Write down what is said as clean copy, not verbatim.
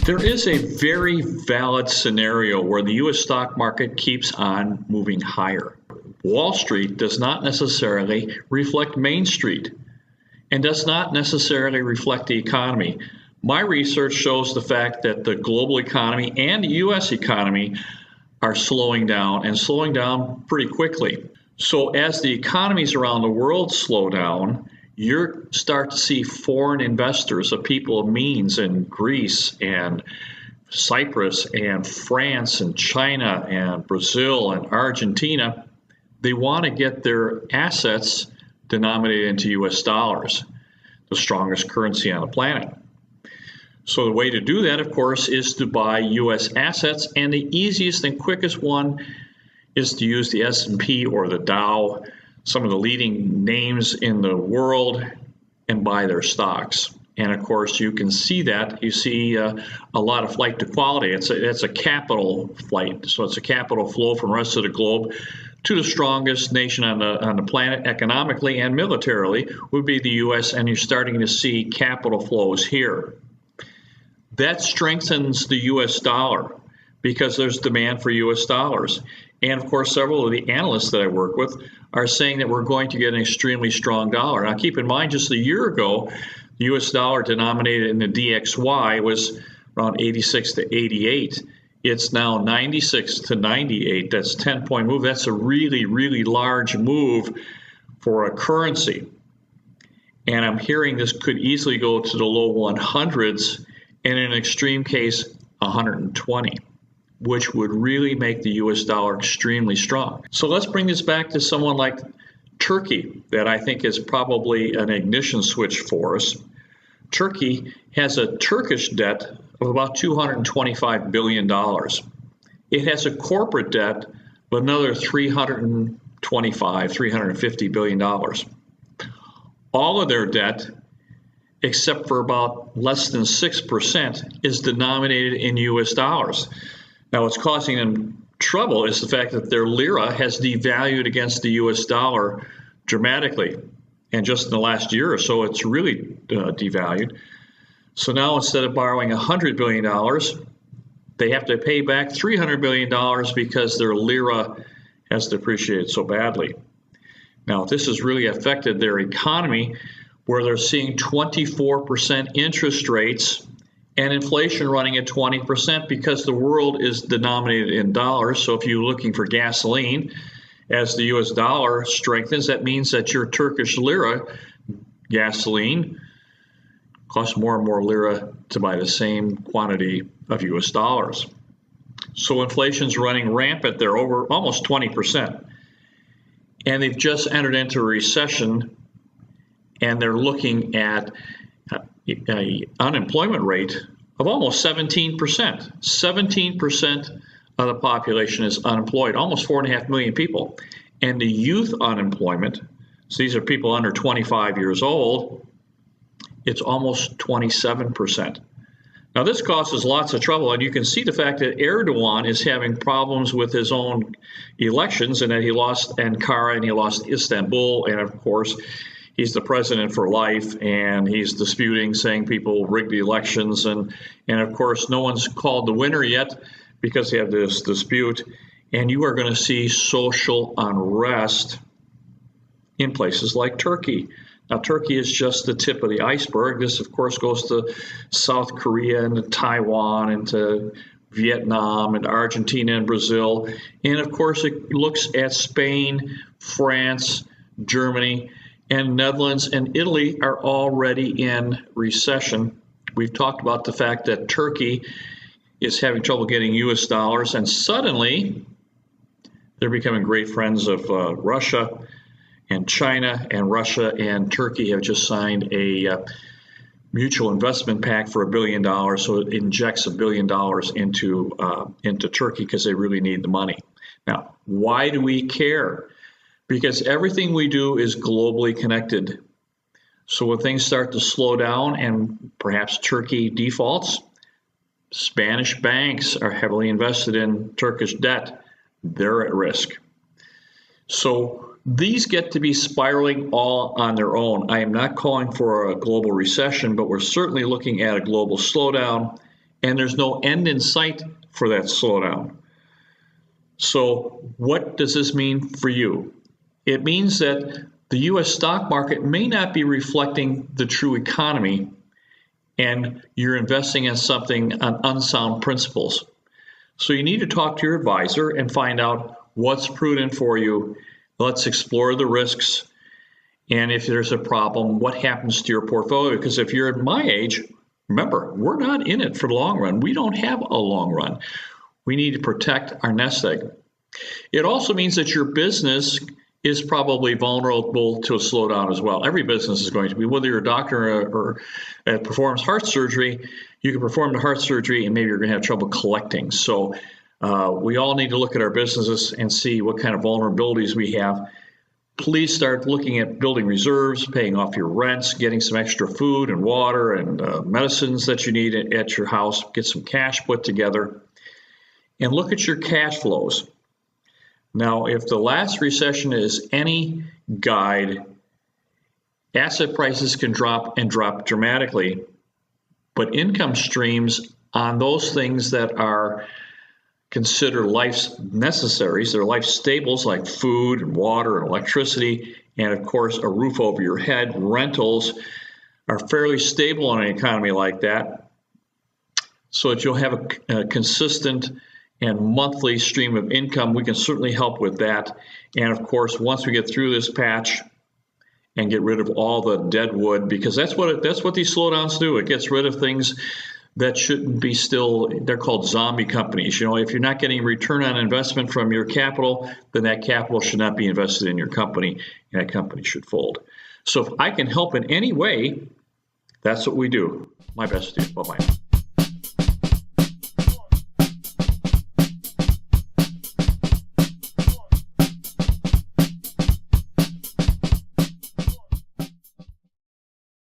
There is a very valid scenario where the U.S. stock market keeps on moving higher. Wall Street does not necessarily reflect Main Street and does not necessarily reflect the economy. My research shows the fact that the global economy and the U.S. economy are slowing down and slowing down pretty quickly. So as the economies around the world slow down, you start to see foreign investors of people of means in Greece and Cyprus and France and China and Brazil and Argentina. They want to get their assets denominated into US dollars, the strongest currency on the planet. So the way to do that, of course, is to buy US assets, and the easiest and quickest one is to use the S&P or the Dow, some of the leading names in the world, and buy their stocks. And of course, you can see that. You see a lot of flight to quality. It's a capital flight. So it's a capital flow from the rest of the globe to the strongest nation on the planet economically and militarily would be the U.S., and you're starting to see capital flows here. That strengthens the U.S. dollar because there's demand for U.S. dollars. And of course, several of the analysts that I work with are saying that we're going to get an extremely strong dollar. Now, keep in mind, just a year ago, the U.S. dollar denominated in the DXY was around 86 to 88. It's now 96 to 98. That's a 10-point move. That's a really, really large move for a currency. And I'm hearing this could easily go to the low 100s, and in an extreme case, 120, which would really make the US dollar extremely strong. So let's bring this back to someone like Turkey, that I think is probably an ignition switch for us. Turkey has a Turkish debt of about $225 billion. It has a corporate debt of another $350 billion. All of their debt, except for about less than 6%, is denominated in US dollars. Now, what's causing them trouble is the fact that their lira has devalued against the US dollar dramatically. And just in the last year or so, it's really devalued. So now instead of borrowing $100 billion, they have to pay back $300 billion because their lira has depreciated so badly. Now, this has really affected their economy, where they're seeing 24% interest rates and inflation running at 20% because the world is denominated in dollars. So if you're looking for gasoline, as the US dollar strengthens, that means that your Turkish lira gasoline costs more and more lira to buy the same quantity of US dollars. So inflation's running rampant. They're over almost 20%. And they've just entered into a recession, and they're looking at an unemployment rate of almost 17%. 17% of the population is unemployed, almost 4.5 million people. And the youth unemployment, so these are people under 25 years old, it's almost 27%. Now, this causes lots of trouble, and you can see the fact that Erdogan is having problems with his own elections, and that he lost Ankara and he lost Istanbul, and of course, he's the president for life, and he's disputing, saying people rigged the elections, and of course, no one's called the winner yet because they have this dispute, and you are going to see social unrest in places like Turkey. Now, Turkey is just the tip of the iceberg. This, of course, goes to South Korea and to Taiwan and to Vietnam and Argentina and Brazil. And, of course, it looks at Spain, France, Germany, and Netherlands and Italy are already in recession. We've talked about the fact that Turkey is having trouble getting US dollars, and suddenly they're becoming great friends of Russia and China, and Russia and Turkey have just signed a mutual investment pact for $1 billion. So it injects $1 billion into Turkey because they really need the money. Now, why do we care? Because everything we do is globally connected. So when things start to slow down and perhaps Turkey defaults, Spanish banks are heavily invested in Turkish debt. They're at risk. So these get to be spiraling all on their own. I am not calling for a global recession, but we're certainly looking at a global slowdown and there's no end in sight for that slowdown. So what does this mean for you? It means that the U.S. stock market may not be reflecting the true economy, and you're investing in something on unsound principles. So you need to talk to your advisor and find out what's prudent for you. Let's explore the risks. And if there's a problem, what happens to your portfolio? Because if you're at my age, remember, we're not in it for the long run. We don't have a long run. We need to protect our nest egg. It also means that your business is probably vulnerable to a slowdown as well. Every business is going to be, whether you're a doctor or performs heart surgery, you can perform the heart surgery and maybe you're going to have trouble collecting. So we all need to look at our businesses and see what kind of vulnerabilities we have. Please start looking at building reserves, paying off your rents, getting some extra food and water and medicines that you need at your house, get some cash put together, and look at your cash flows. Now, if the last recession is any guide, asset prices can drop and drop dramatically, but income streams on those things that are considered life's necessaries, they're life staples like food and water and electricity, and of course, a roof over your head, rentals are fairly stable in an economy like that, so that you'll have a consistent and monthly stream of income. We can certainly help with that. And of course, once we get through this patch and get rid of all the dead wood, because that's what these slowdowns do. It gets rid of things that shouldn't be still. They're called zombie companies. You know, if you're not getting return on investment from your capital, then that capital should not be invested in your company, and that company should fold. So if I can help in any way, that's what we do. My best to you. Bye-bye.